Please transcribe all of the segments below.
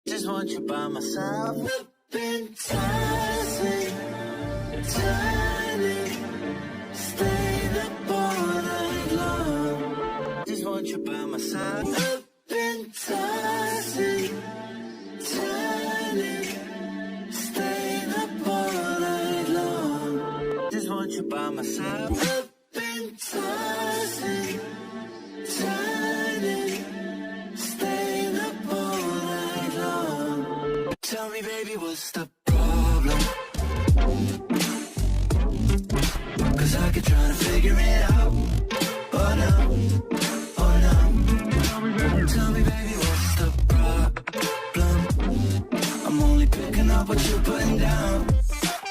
Just want you by my side. We've been tossing, turning, staying up all night long. Just want you by my side. We've been tossing, turning, staying up all night long. Just want you by my side. We've been tossing, turning, staying up all night long. Tell me, baby, what's the problem? 'Cause I could try to figure it out. Oh no, oh no. Tell me, baby, what's the problem? I'm only picking up what you're putting down.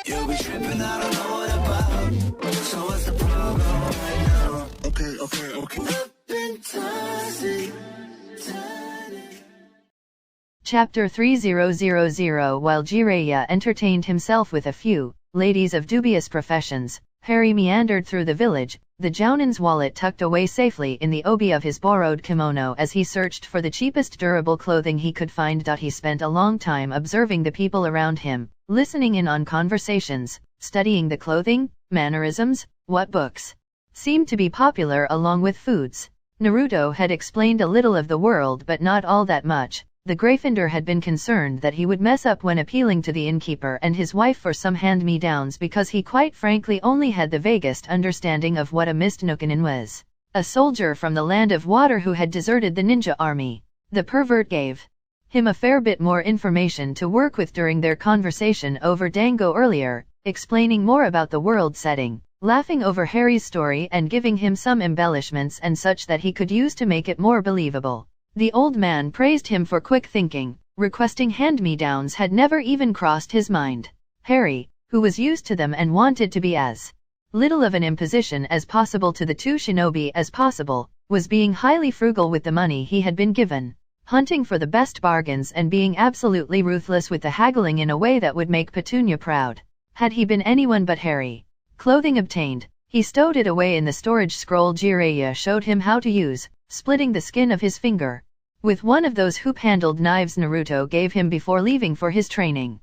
You'll be tripping, I don't know what about. So what's the problem right now? Okay. I've been tossing, turning. Chapter 3000. While Jiraiya entertained himself with a few ladies of dubious professions, Harry meandered through the village, the Jounin's wallet tucked away safely in the obi of his borrowed kimono as he searched for the cheapest durable clothing he could find. He spent a long time observing the people around him, listening in on conversations, studying the clothing, mannerisms, what books seemed to be popular along with foods. Naruto had explained a little of the world but not all that much. The Gryffindor had been concerned that he would mess up when appealing to the innkeeper and his wife for some hand-me-downs because he quite frankly only had the vaguest understanding of what a Mist Nukenin was. A soldier from the land of water who had deserted the ninja army. The pervert gave him a fair bit more information to work with during their conversation over Dango earlier, explaining more about the world setting, laughing over Harry's story and giving him some embellishments and such that he could use to make it more believable. The old man praised him for quick thinking. Requesting hand-me-downs had never even crossed his mind. Harry, who was used to them and wanted to be as little of an imposition as possible to the two shinobi as possible, was being highly frugal with the money he had been given, hunting for the best bargains and being absolutely ruthless with the haggling in a way that would make Petunia proud. Had he been anyone but Harry. Clothing obtained, he stowed it away in the storage scroll Jiraiya showed him how to use, splitting the skin of his finger with one of those hoop-handled knives Naruto gave him before leaving for his training.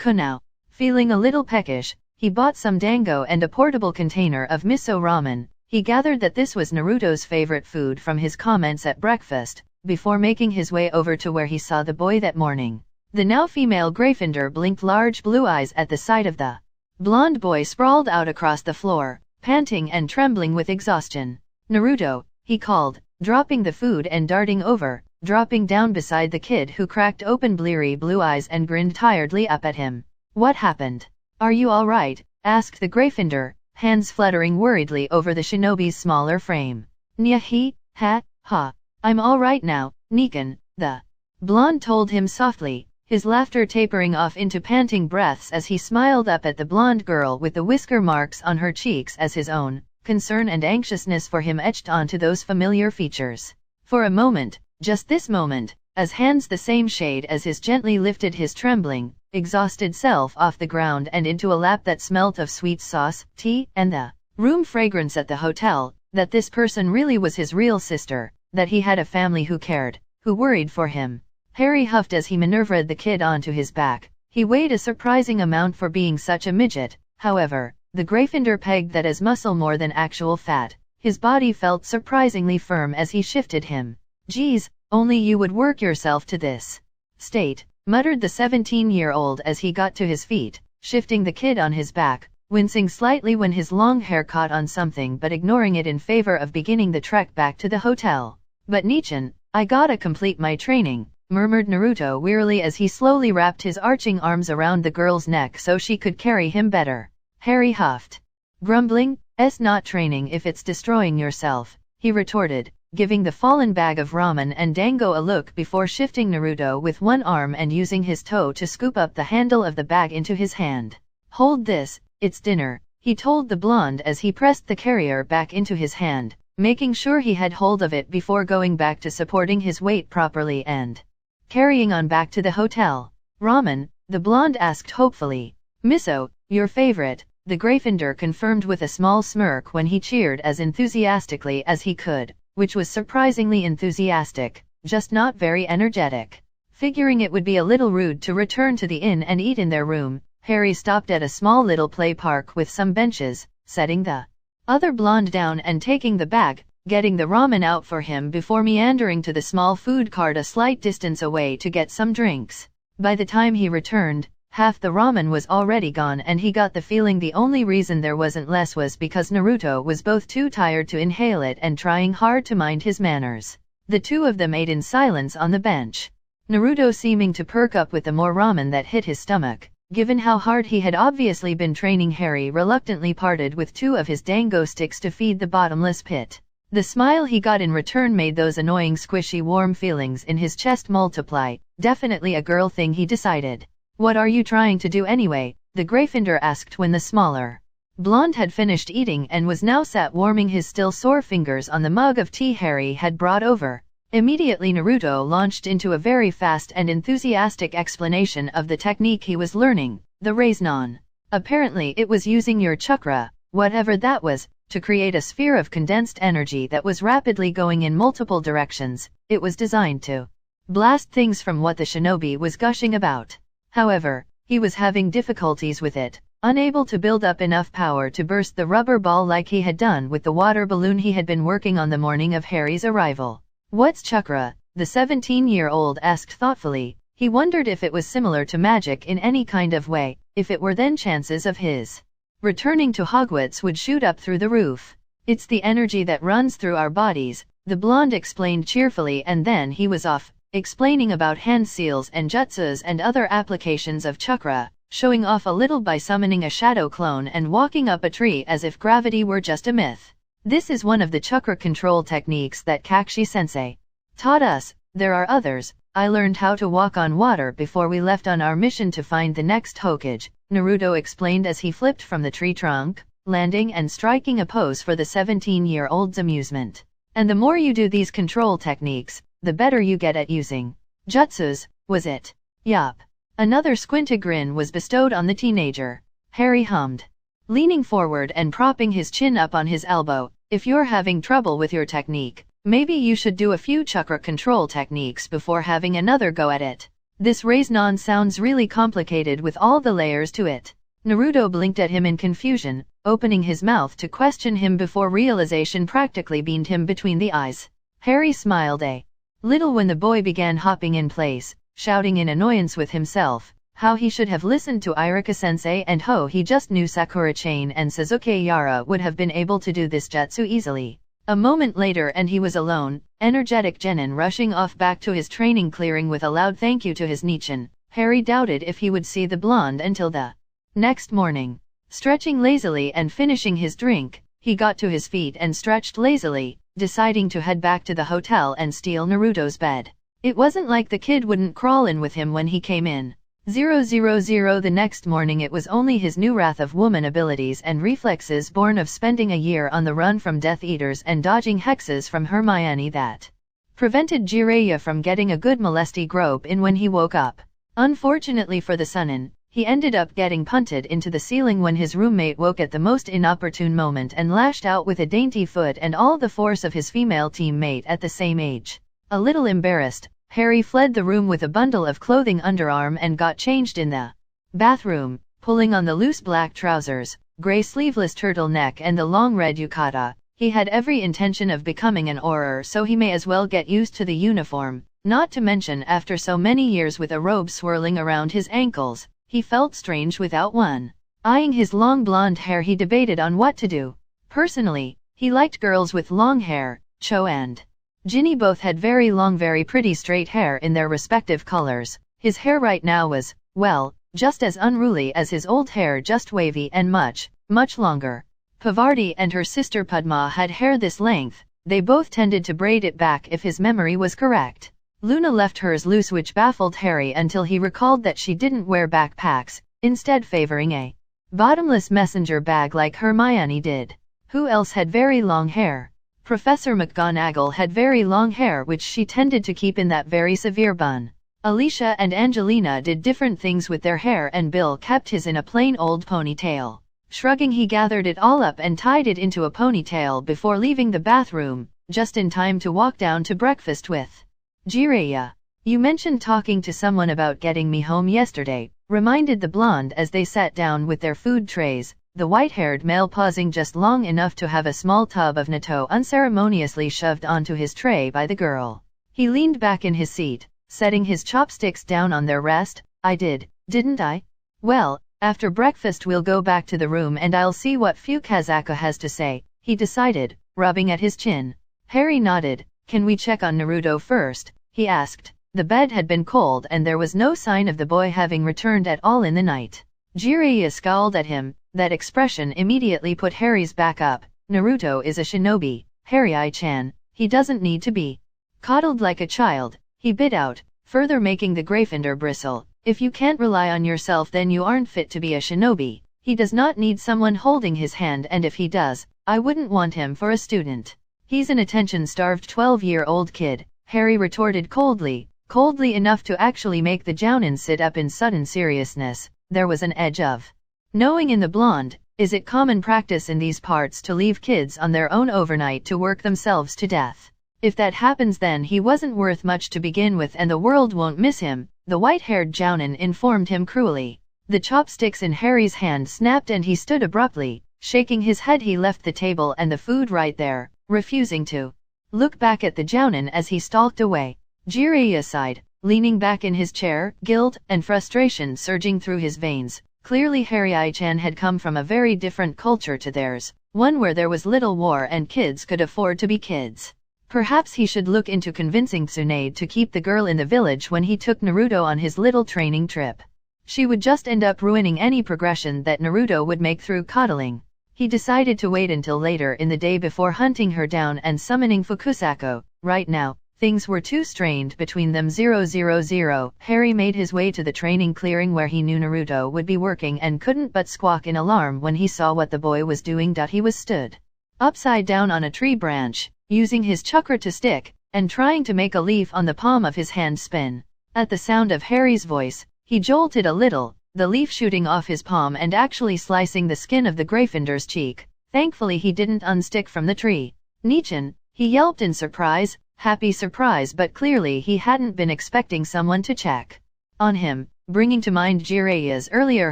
Now, feeling a little peckish, he bought some dango and a portable container of miso ramen. He gathered that this was Naruto's favorite food from his comments at breakfast, before making his way over to where he saw the boy that morning. The now female Gryffindor blinked large blue eyes at the sight of the blonde boy sprawled out across the floor, panting and trembling with exhaustion. Naruto, he called, dropping the food and darting over, dropping down beside the kid who cracked open bleary blue eyes and grinned tiredly up at him. What happened? Are you all right? Asked the Gryffindor, hands fluttering worriedly over the shinobi's smaller frame. Nya ha, I'm all right now, Nikan, the blonde told him softly, his laughter tapering off into panting breaths as he smiled up at the blonde girl with the whisker marks on her cheeks as his own. Concern and anxiousness for him etched onto those familiar features. For a moment, just this moment, as hands the same shade as his gently lifted his trembling, exhausted self off the ground and into a lap that smelt of sweet sauce, tea, and the room fragrance at the hotel, that this person really was his real sister, that he had a family who cared, who worried for him. Harry huffed as he maneuvered the kid onto his back. He weighed a surprising amount for being such a midget. However, the Gryffindor pegged that as muscle more than actual fat. His body felt surprisingly firm as he shifted him. Geez, only you would work yourself to this state, muttered the 17-year-old as he got to his feet, shifting the kid on his back, wincing slightly when his long hair caught on something but ignoring it in favor of beginning the trek back to the hotel. But Nichan, I gotta complete my training, murmured Naruto wearily as he slowly wrapped his arching arms around the girl's neck so she could carry him better. Harry huffed. Grumbling, not training if it's destroying yourself, he retorted, giving the fallen bag of ramen and dango a look before shifting Naruto with one arm and using his toe to scoop up the handle of the bag into his hand. Hold this, it's dinner, he told the blonde as he pressed the carrier back into his hand, making sure he had hold of it before going back to supporting his weight properly and carrying on back to the hotel. Ramen, the blonde asked hopefully. Miso, your favorite, the Gryffindor confirmed with a small smirk when he cheered as enthusiastically as he could, which was surprisingly enthusiastic, just not very energetic. Figuring it would be a little rude to return to the inn and eat in their room, Harry stopped at a small little play park with some benches, setting the other blonde down and taking the bag, getting the ramen out for him before meandering to the small food cart a slight distance away to get some drinks. By the time he returned, half the ramen was already gone and he got the feeling the only reason there wasn't less was because Naruto was both too tired to inhale it and trying hard to mind his manners. The two of them ate in silence on the bench, Naruto seeming to perk up with the more ramen that hit his stomach. Given how hard he had obviously been training, Harry reluctantly parted with 2 of his dango sticks to feed the bottomless pit. The smile he got in return made those annoying squishy warm feelings in his chest multiply. Definitely a girl thing, he decided. What are you trying to do anyway? The Gryffindor asked when the smaller blonde had finished eating and was now sat warming his still sore fingers on the mug of tea Harry had brought over. Immediately Naruto launched into a very fast and enthusiastic explanation of the technique he was learning, the Raisnon. Apparently it was using your chakra, whatever that was, to create a sphere of condensed energy that was rapidly going in multiple directions. It was designed to blast things from what the shinobi was gushing about. However, he was having difficulties with it, unable to build up enough power to burst the rubber ball like he had done with the water balloon he had been working on the morning of Harry's arrival. What's chakra? The 17-year-old asked thoughtfully. He wondered if it was similar to magic in any kind of way. If it were, then chances of his returning to Hogwarts would shoot up through the roof. It's the energy that runs through our bodies, the blonde explained cheerfully, and then he was off, explaining about hand seals and jutsus and other applications of chakra, showing off a little by summoning a shadow clone and walking up a tree as if gravity were just a myth. This is one of the chakra control techniques that Kakashi-sensei taught us. There are others. I learned how to walk on water before we left on our mission to find the next Hokage, Naruto explained as he flipped from the tree trunk, landing and striking a pose for the 17-year-old's amusement. And the more you do these control techniques, the better you get at using jutsus, was it? Yup. Another squinted grin was bestowed on the teenager. Harry hummed, leaning forward and propping his chin up on his elbow. If you're having trouble with your technique, maybe you should do a few chakra control techniques before having another go at it. This Raisnon sounds really complicated with all the layers to it. Naruto blinked at him in confusion, opening his mouth to question him before realization practically beamed him between the eyes. Harry smiled a little when the boy began hopping in place, shouting in annoyance with himself how he should have listened to Iruka-sensei, and he just knew Sakura-chan and Sasuke Yara would have been able to do this jutsu easily. A moment later and he was alone, energetic genin rushing off back to his training clearing with a loud thank you to his Nichin. Harry doubted if he would see the blonde until the next morning. Stretching lazily and finishing his drink, he got to his feet and stretched lazily, deciding to head back to the hotel and steal Naruto's bed. It wasn't like the kid wouldn't crawl in with him when he came in. 000 The next morning it was only his new Wrath of Woman abilities and reflexes born of spending a year on the run from Death Eaters and dodging hexes from Hermione that prevented Jiraiya from getting a good molesty grope in when he woke up. Unfortunately for the Sunin, he ended up getting punted into the ceiling when his roommate woke at the most inopportune moment and lashed out with a dainty foot and all the force of his female teammate at the same age. A little embarrassed, Harry fled the room with a bundle of clothing underarm and got changed in the bathroom, pulling on the loose black trousers, gray sleeveless turtleneck and the long red yukata. He had every intention of becoming an Auror, so he may as well get used to the uniform, not to mention after so many years with a robe swirling around his ankles, he felt strange without one. Eyeing his long blonde hair, he debated on what to do. Personally, he liked girls with long hair. Cho and Ginny both had very long, very pretty straight hair in their respective colors. His hair right now was, well, just as unruly as his old hair, just wavy and much, much longer. Pavarti and her sister Padma had hair this length. They both tended to braid it back if his memory was correct. Luna left hers loose, which baffled Harry until he recalled that she didn't wear backpacks, instead favoring a bottomless messenger bag like Hermione did. Who else had very long hair? Professor McGonagall had very long hair, which she tended to keep in that very severe bun. Alicia and Angelina did different things with their hair, and Bill kept his in a plain old ponytail. Shrugging, he gathered it all up and tied it into a ponytail before leaving the bathroom, just in time to walk down to breakfast with Jiraiya. You mentioned talking to someone about getting me home yesterday, reminded the blonde as they sat down with their food trays, the white-haired male pausing just long enough to have a small tub of natto unceremoniously shoved onto his tray by the girl. He leaned back in his seat, setting his chopsticks down on their rest. I did, didn't I? Well, after breakfast we'll go back to the room and I'll see what Fukazako has to say, he decided, rubbing at his chin. Harry nodded. Can we check on Naruto first? He asked. The bed had been cold and there was no sign of the boy having returned at all in the night. Jiraiya scowled at him. That expression immediately put Harry's back up. Naruto is a shinobi, Harry-chan. He doesn't need to be coddled like a child, he bit out, further making the Gryffindor bristle. If you can't rely on yourself then you aren't fit to be a shinobi. He does not need someone holding his hand, and if he does, I wouldn't want him for a student. He's an attention-starved 12-year-old kid, Harry retorted coldly enough to actually make the Jounin sit up in sudden seriousness. There was an edge of knowing in the blonde. Is it common practice in these parts to leave kids on their own overnight to work themselves to death? If that happens then he wasn't worth much to begin with and the world won't miss him, the white-haired Jounin informed him cruelly. The chopsticks in Harry's hand snapped and he stood abruptly, shaking his head. He left the table and the food right there, refusing to look back at the Jounin as he stalked away. Jiraiya sighed, leaning back in his chair, guilt and frustration surging through his veins. Clearly Harry-chan had come from a very different culture to theirs, one where there was little war and kids could afford to be kids. Perhaps he should look into convincing Tsunade to keep the girl in the village when he took Naruto on his little training trip. She would just end up ruining any progression that Naruto would make through coddling. He decided to wait until later in the day before hunting her down and summoning Fukuzako. Right now, things were too strained between them. 000. Harry made his way to the training clearing where he knew Naruto would be working and couldn't but squawk in alarm when he saw what the boy was doing. He was stood upside down on a tree branch, using his chakra to stick, and trying to make a leaf on the palm of his hand spin. At the sound of Harry's voice, he jolted a little, the leaf shooting off his palm and actually slicing the skin of the Gryffindor's cheek. Thankfully he didn't unstick from the tree. Nichan, he yelped in surprise, happy surprise, but clearly he hadn't been expecting someone to check on him, bringing to mind Jiraiya's earlier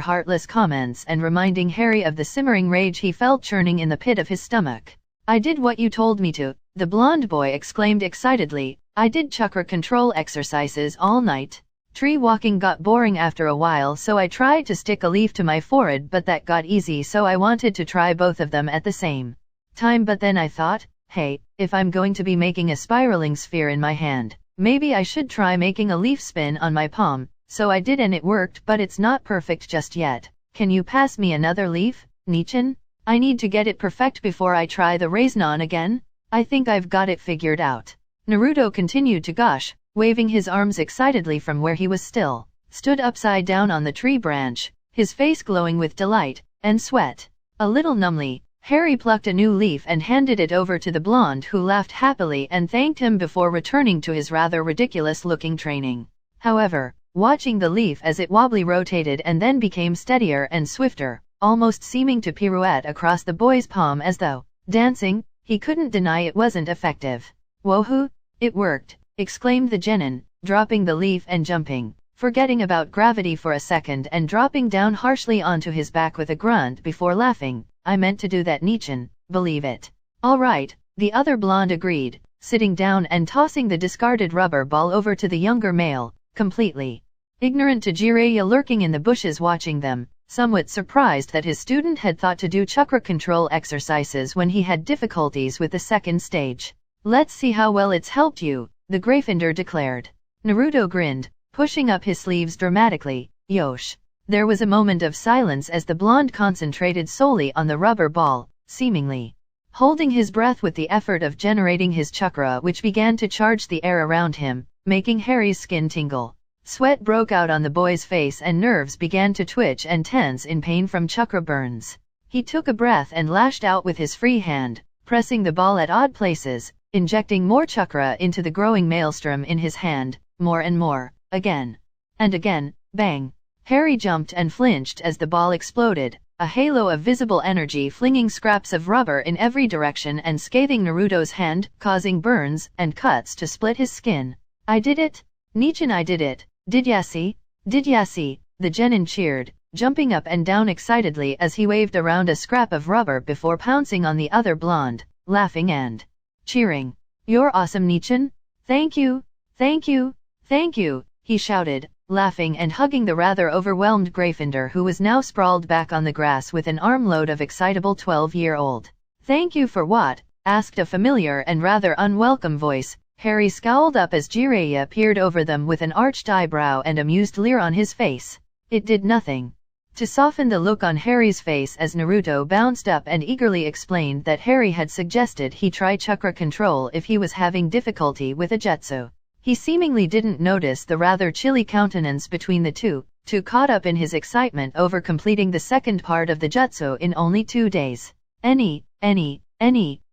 heartless comments and reminding Harry of the simmering rage he felt churning in the pit of his stomach. I did what you told me to, the blonde boy exclaimed excitedly. I did chakra control exercises all night. Tree walking got boring after a while, so I tried to stick a leaf to my forehead, but that got easy, so I wanted to try both of them at the same time, but then I thought, hey, if I'm going to be making a spiraling sphere in my hand, maybe I should try making a leaf spin on my palm. So I did and it worked, but it's not perfect just yet. Can you pass me another leaf, Nichan? I need to get it perfect before I try the Raisnon again. I think I've got it figured out. Naruto continued to gush, waving his arms excitedly from where he was still, stood upside down on the tree branch, his face glowing with delight and sweat. A little numbly, Harry plucked a new leaf and handed it over to the blonde, who laughed happily and thanked him before returning to his rather ridiculous-looking training. However, watching the leaf as it wobbly rotated and then became steadier and swifter, almost seeming to pirouette across the boy's palm as though dancing, he couldn't deny it wasn't effective. Woohoo! It worked, exclaimed the genin, dropping the leaf and jumping, forgetting about gravity for a second and dropping down harshly onto his back with a grunt before laughing. I meant to do that, Nichan, believe it. All right, the other blonde agreed, sitting down and tossing the discarded rubber ball over to the younger male, completely ignorant to Jiraiya lurking in the bushes watching them, somewhat surprised that his student had thought to do chakra control exercises when he had difficulties with the second stage. Let's see how well it's helped you, the Gryffindor declared. Naruto grinned, pushing up his sleeves dramatically. Yosh. There was a moment of silence as the blonde concentrated solely on the rubber ball, seemingly holding his breath with the effort of generating his chakra, which began to charge the air around him, making Harry's skin tingle. Sweat broke out on the boy's face and nerves began to twitch and tense in pain from chakra burns. He took a breath and lashed out with his free hand, pressing the ball at odd places, injecting more chakra into the growing maelstrom in his hand, more and more, again and again. Bang! Harry jumped and flinched as the ball exploded, a halo of visible energy flinging scraps of rubber in every direction and scathing Naruto's hand, causing burns and cuts to split his skin. I did it? Nichan, I did it. Did ya see? Did ya see? The genin cheered, jumping up and down excitedly as he waved around a scrap of rubber before pouncing on the other blonde, laughing and cheering. You're awesome, Nichan. Thank you, thank you, thank you, he shouted, laughing and hugging the rather overwhelmed Gryffindor who was now sprawled back on the grass with an armload of excitable 12-year-old. Thank you for what? Asked a familiar and rather unwelcome voice. Harry scowled up as Jiraiya peered over them with an arched eyebrow and amused leer on his face. It did nothing to soften the look on Harry's face as Naruto bounced up and eagerly explained that Harry had suggested he try chakra control if he was having difficulty with a jutsu. He seemingly didn't notice the rather chilly countenance between the two, too caught up in his excitement over completing the second part of the jutsu in only 2 days.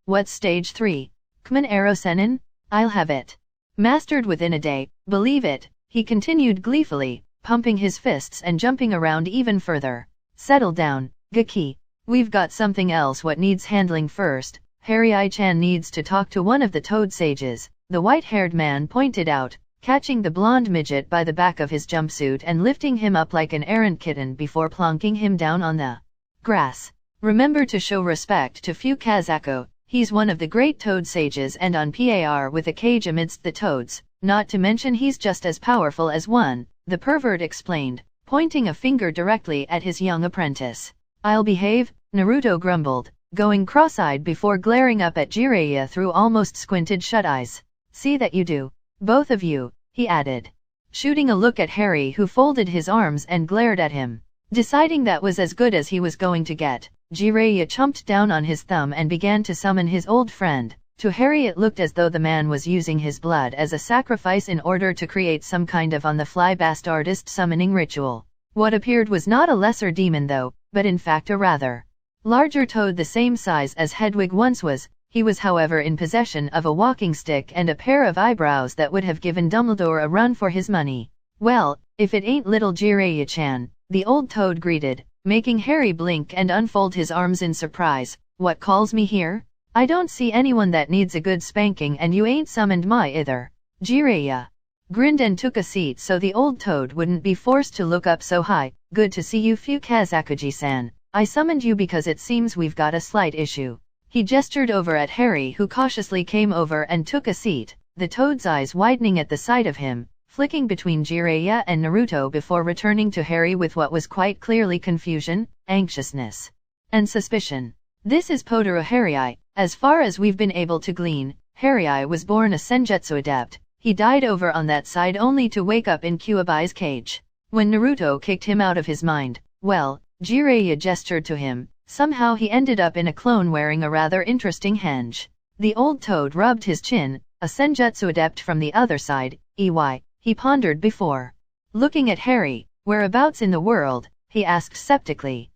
What's stage 3? Kmen Aro Senin? I'll have it mastered within a day, believe it, he continued gleefully, pumping his fists and jumping around even further. Settle down, Gaki. We've got something else what needs handling first. Harry-chan needs to talk to one of the toad sages, the white-haired man pointed out, catching the blonde midget by the back of his jumpsuit and lifting him up like an errant kitten before plonking him down on the grass. Remember to show respect to Fukazako. He's one of the great toad sages and on par with a cage amidst the toads, not to mention he's just as powerful as one, the pervert explained, pointing a finger directly at his young apprentice. I'll behave, Naruto grumbled, going cross-eyed before glaring up at Jiraiya through almost squinted shut eyes. See that you do. Both of you, he added, shooting a look at Harry who folded his arms and glared at him. Deciding that was as good as he was going to get, Jiraiya chomped down on his thumb and began to summon his old friend. To Harry it looked as though the man was using his blood as a sacrifice in order to create some kind of on-the-fly bastardist summoning ritual. What appeared was not a lesser demon though, but in fact a rather larger toad the same size as Hedwig once was. He was however in possession of a walking stick and a pair of eyebrows that would have given Dumbledore a run for his money. Well, if it ain't little Jiraiya-chan, the old toad greeted, making Harry blink and unfold his arms in surprise. What calls me here? I don't see anyone that needs a good spanking and you ain't summoned my either. Jiraiya grinned and took a seat so the old toad wouldn't be forced to look up so high. Good to see you Fukazakuji-san. I summoned you because it seems we've got a slight issue. He gestured over at Harry who cautiously came over and took a seat, the toad's eyes widening at the sight of him, flicking between Jiraiya and Naruto before returning to Harry with what was quite clearly confusion, anxiousness, and suspicion. This is Podoro Harry. As far as we've been able to glean, Harry was born a senjutsu adept. He died over on that side only to wake up in Kuwabai's cage. When Naruto kicked him out of his mind, well, Jiraiya gestured to him. Somehow he ended up in a clone wearing a rather interesting henge. The old toad rubbed his chin. A senjutsu adept from the other side, he pondered before looking at Harry. Whereabouts in the world? He asked skeptically.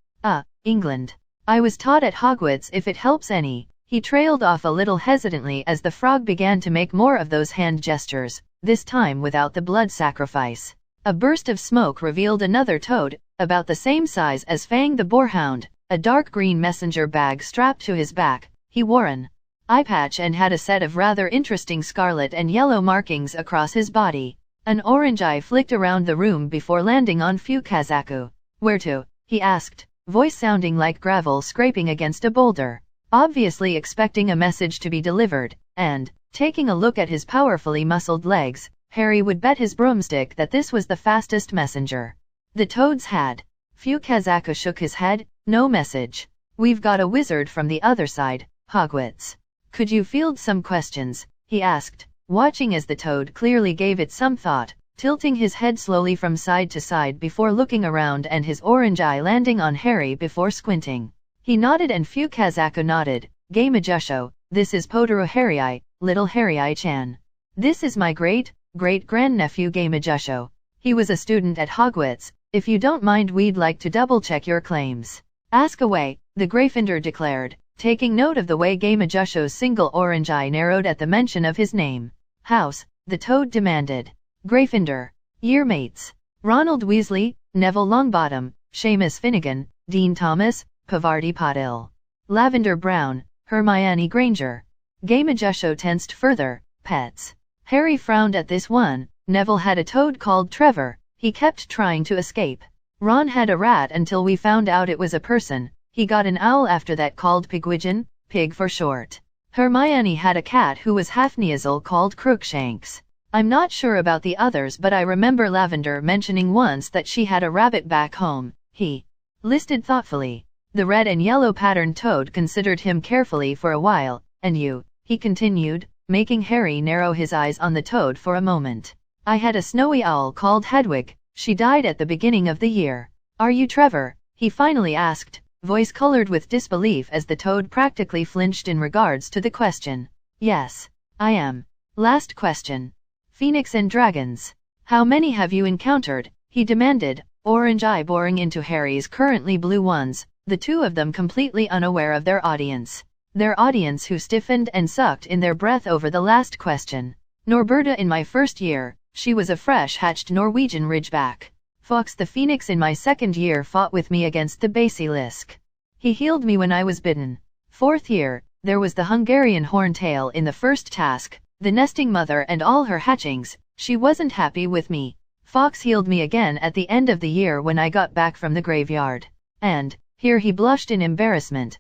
England. I was taught at Hogwarts if it helps any. He trailed off a little hesitantly as the frog began to make more of those hand gestures, this time without the blood sacrifice. A burst of smoke revealed another toad, about the same size as Fang the boarhound, a dark green messenger bag strapped to his back. He wore an eye patch and had a set of rather interesting scarlet and yellow markings across his body. An orange eye flicked around the room before landing on Fukazaku. Where to? He asked, voice sounding like gravel scraping against a boulder. Obviously expecting a message to be delivered, and, taking a look at his powerfully muscled legs, Harry would bet his broomstick that this was the fastest messenger the toads had. Fukazaku shook his head. No message. We've got a wizard from the other side, Hogwarts. Could you field some questions? He asked, watching as the toad clearly gave it some thought, tilting his head slowly from side to side before looking around and his orange eye landing on Harry before squinting. He nodded and Fukazaku nodded. Gamajusho, this is Podoro Harry, little Harry-chan. This is my great-great-grandnephew Gamajusho. He was a student at Hogwarts. If you don't mind, we'd like to double-check your claims. Ask away, the Gryffindor declared, taking note of the way Gamajusho's single orange eye narrowed at the mention of his name. House, the toad demanded. Gryffindor. Year mates. Ronald Weasley, Neville Longbottom, Seamus Finnegan, Dean Thomas, Pavarti Patil. Lavender Brown, Hermione Granger. Gamajusho tensed further. Pets. Harry frowned at this one, Neville had a toad called Trevor. He kept trying to escape. Ron had a rat until we found out it was a person. He got an owl after that called Pigwidgeon, Pig for short. Hermione had a cat who was half Neasel called Crookshanks. I'm not sure about the others, but I remember Lavender mentioning once that she had a rabbit back home. He listed thoughtfully. The red and yellow patterned toad considered him carefully for a while. And you? He continued, making Harry narrow his eyes on the toad for a moment. I had a snowy owl called Hedwig. She died at the beginning of the year. Are you Trevor? He finally asked, voice colored with disbelief as the toad practically flinched in regards to the question. Yes, I am. Last question. Phoenix and dragons. How many have you encountered? He demanded, orange eye boring into Harry's currently blue ones, the two of them completely unaware of their audience. Their audience who stiffened and sucked in their breath over the last question. Norberta in my first year, she was a fresh-hatched Norwegian ridgeback. Fox the Phoenix in my second year fought with me against the basilisk. He healed me when I was bitten. Fourth year, there was the Hungarian horntail in the first task, the nesting mother and all her hatchings. She wasn't happy with me. Fox healed me again at the end of the year when I got back from the graveyard. And, here he blushed in embarrassment,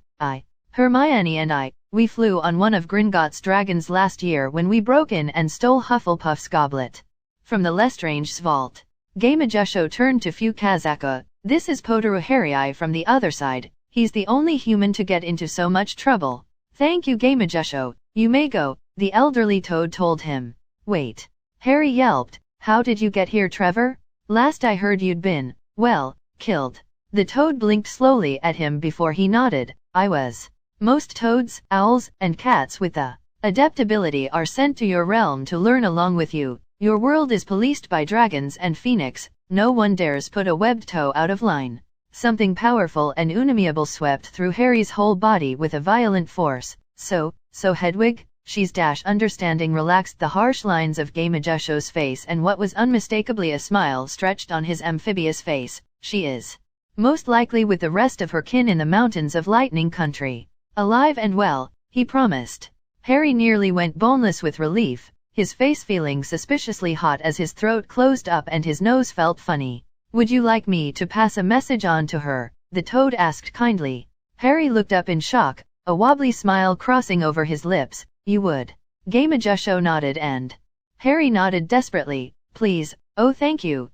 Hermione and I, we flew on one of Gringotts' dragons last year when we broke in and stole Hufflepuff's goblet from the Lestrange's vault. Gamajusho turned to Fukazaka. This is Potaru Harry from the other side. He's the only human to get into so much trouble. Thank you Gamajusho, you may go, the elderly toad told him. Wait. Harry yelped, how did you get here Trevor? Last I heard you'd been, well, killed. The toad blinked slowly at him before he nodded. I was. Most toads, owls, and cats with the adept ability are sent to your realm to learn along with you. Your world is policed by dragons and phoenix. No one dares put a webbed toe out of line. Something powerful and unamiable swept through Harry's whole body with a violent force. So Hedwig? She's understanding relaxed the harsh lines of Gamajusho's face and what was unmistakably a smile stretched on his amphibious face. She is. Most likely with the rest of her kin in the mountains of Lightning Country. Alive and well, he promised. Harry nearly went boneless with relief, his face feeling suspiciously hot as his throat closed up and his nose felt funny. Would you like me to pass a message on to her? The toad asked kindly. Harry looked up in shock, a wobbly smile crossing over his lips. You would. Gamajusho nodded and Harry nodded desperately. Please, oh thank you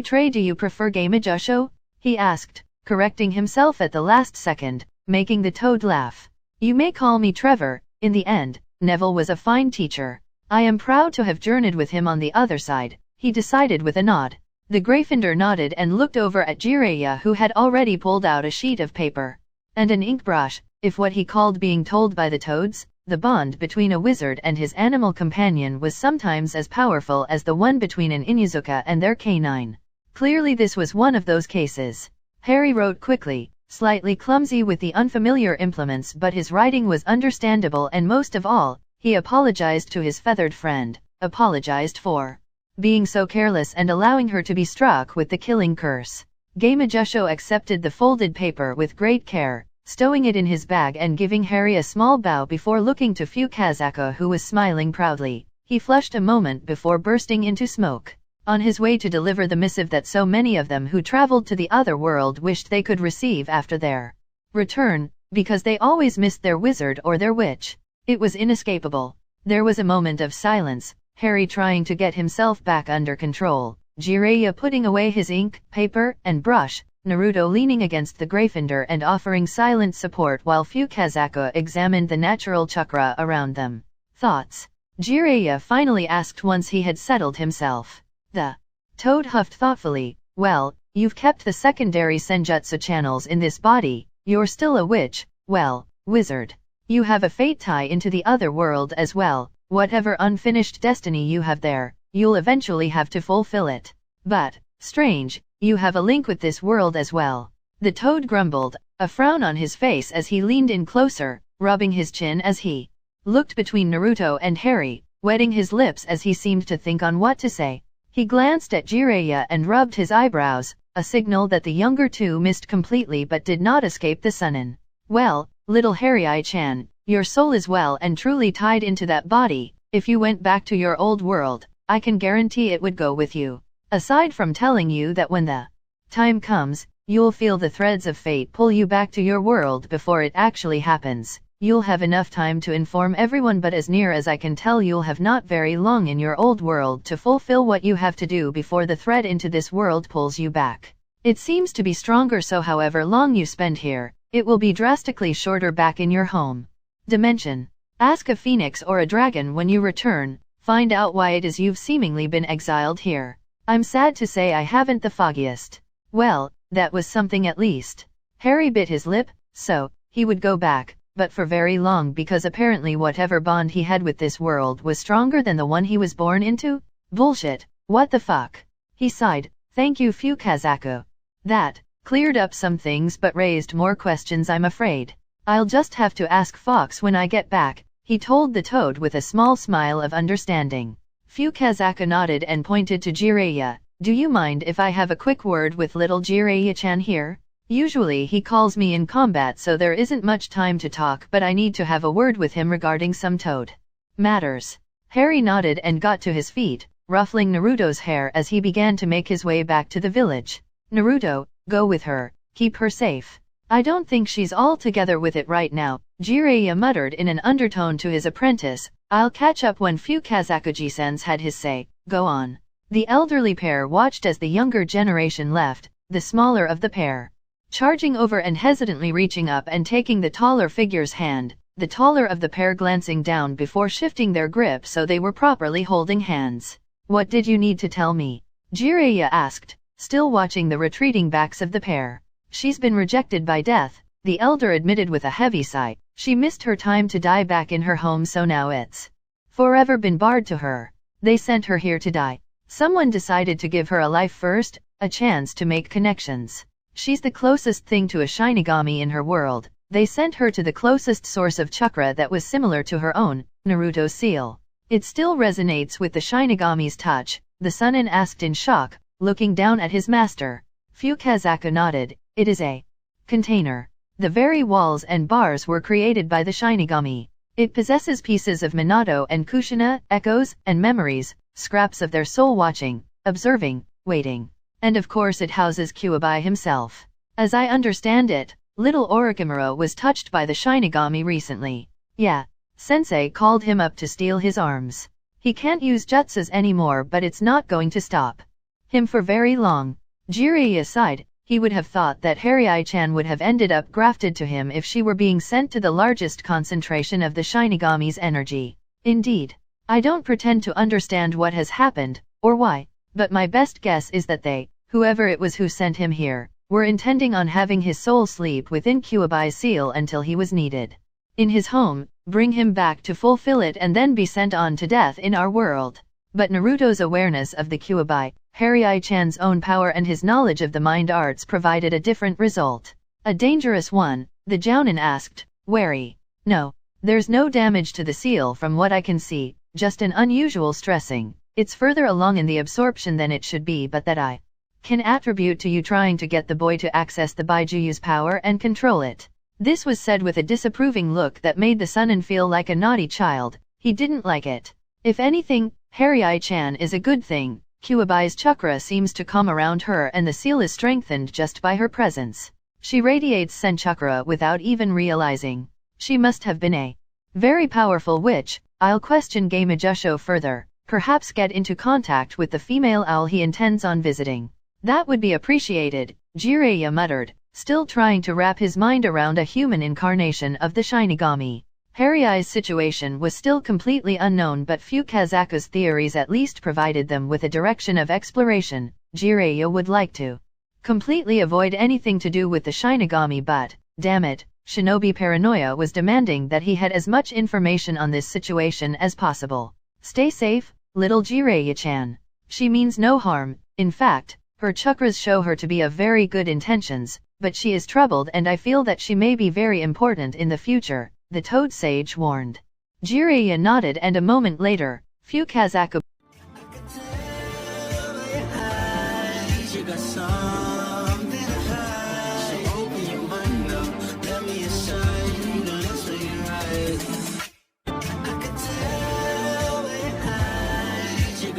Trey. Do you prefer Gamajusho? He asked, correcting himself at the last second, making the toad laugh. You may call me Trevor. In the end, Neville was a fine teacher. I am proud to have journeyed with him on the other side, he decided with a nod. The Gryffindor nodded and looked over at Jiraiya who had already pulled out a sheet of paper and an ink brush. If what he called being told by the toads, the bond between a wizard and his animal companion was sometimes as powerful as the one between an Inuzuka and their canine. Clearly this was one of those cases. Harry wrote quickly, slightly clumsy with the unfamiliar implements, but his writing was understandable and most of all, he apologized to his feathered friend, apologized for being so careless and allowing her to be struck with the killing curse. Gamajusho accepted the folded paper with great care, stowing it in his bag and giving Harry a small bow before looking to Fukazaka who was smiling proudly. He flushed a moment before bursting into smoke. On his way to deliver the missive that so many of them who traveled to the other world wished they could receive after their return, because they always missed their wizard or their witch. It was inescapable. There was a moment of silence, Harry trying to get himself back under control, Jiraiya putting away his ink, paper, and brush, Naruto leaning against the Gryffindor and offering silent support while Fukazaka examined the natural chakra around them. Thoughts? Jiraiya finally asked once he had settled himself. The toad huffed thoughtfully. Well, you've kept the secondary senjutsu channels in this body, you're still a witch, well, wizard. You have a fate tie into the other world as well. Whatever unfinished destiny you have there, you'll eventually have to fulfill it. But, strange, you have a link with this world as well. The toad grumbled, a frown on his face as he leaned in closer, rubbing his chin as he looked between Naruto and Harry, wetting his lips as he seemed to think on what to say. He glanced at Jiraiya and rubbed his eyebrows, a signal that the younger two missed completely but did not escape the Sunin. Well, little Harry-chan, your soul is well and truly tied into that body. If you went back to your old world, I can guarantee it would go with you. Aside from telling you that when the time comes, you'll feel the threads of fate pull you back to your world before it actually happens. You'll have enough time to inform everyone, but as near as I can tell, you'll have not very long in your old world to fulfill what you have to do before the thread into this world pulls you back. It seems to be stronger, so however long you spend here, it will be drastically shorter back in your home dimension. Ask a phoenix or a dragon when you return, find out why it is you've seemingly been exiled here. I'm sad to say I haven't the foggiest. Well, that was something at least. Harry bit his lip. So, he would go back, but for very long, because apparently whatever bond he had with this world was stronger than the one he was born into? Bullshit, what the fuck? He sighed. Thank you, Fukazaku. That cleared up some things but raised more questions, I'm afraid. I'll just have to ask Fox when I get back, he told the toad with a small smile of understanding. Fukazaku nodded and pointed to Jiraiya. Do you mind if I have a quick word with little Jiraiya-chan here? Usually he calls me in combat, so there isn't much time to talk, but I need to have a word with him regarding some toad matters. Harry nodded and got to his feet, ruffling Naruto's hair as he began to make his way back to the village. Naruto, go with her, keep her safe. I don't think she's all together with it right now, Jiraiya muttered in an undertone to his apprentice. I'll catch up when Fukazaku-ji-sen's had his say. Go on. The elderly pair watched as the younger generation left, the smaller of the pair charging over and hesitantly reaching up and taking the taller figure's hand, the taller of the pair glancing down before shifting their grip so they were properly holding hands. What did you need to tell me? Jiraiya asked, still watching the retreating backs of the pair. She's been rejected by death, the elder admitted with a heavy sigh. She missed her time to die back in her home, so now it's forever been barred to her. They sent her here to die. Someone decided to give her a life first, a chance to make connections. She's the closest thing to a Shinigami in her world. They sent her to the closest source of chakra that was similar to her own, Naruto's seal. It still resonates with the Shinigami's touch, the Sunin asked in shock, looking down at his master. Fukazaku nodded. It is a container. The very walls and bars were created by the Shinigami. It possesses pieces of Minato and Kushina, echoes, and memories, scraps of their soul watching, observing, waiting. And of course it houses Kyuubi himself. As I understand it, little Orochimaru was touched by the Shinigami recently. Yeah. Sensei called him up to steal his arms. He can't use jutsus anymore, but it's not going to stop him for very long. Jiraiya sighed. He would have thought that Harry-chan would have ended up grafted to him if she were being sent to the largest concentration of the Shinigami's energy. Indeed. I don't pretend to understand what has happened, or why, but my best guess is that they, whoever it was who sent him here, were intending on having his soul sleep within Kyuubi's seal until he was needed in his home, bring him back to fulfill it, and then be sent on to death in our world. But Naruto's awareness of the Kyuubi, Harry-chan's own power, and his knowledge of the mind arts provided a different result. A dangerous one, the Jounin asked, wary. No, there's no damage to the seal from what I can see, just an unusual stressing. It's further along in the absorption than it should be, but that I can attribute to you trying to get the boy to access the Baijuyu's power and control it. This was said with a disapproving look that made the Sunin feel like a naughty child. He didn't like it. If anything, Harry-chan is a good thing. Kyuubi's chakra seems to come around her, and the seal is strengthened just by her presence. She radiates Sen chakra without even realizing. She must have been a very powerful witch. I'll question Gamejusho further. Perhaps get into contact with the female owl he intends on visiting. That would be appreciated, Jiraiya muttered, still trying to wrap his mind around a human incarnation of the Shinigami. Harry's situation was still completely unknown, but Fukazaku's theories at least provided them with a direction of exploration. Jiraiya would like to completely avoid anything to do with the Shinigami, but, damn it, shinobi paranoia was demanding that he had as much information on this situation as possible. Stay safe, little Jiraiya-chan. She means no harm. In fact, her chakras show her to be of very good intentions, but she is troubled, and I feel that she may be very important in the future, the Toad Sage warned. Jiraiya nodded, and a moment later, Fukazaku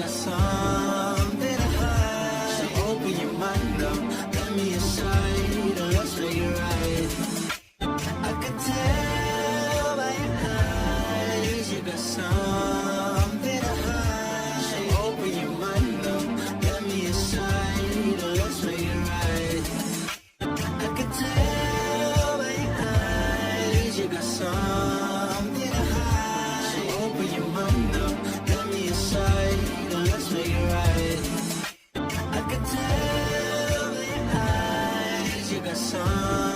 got sun.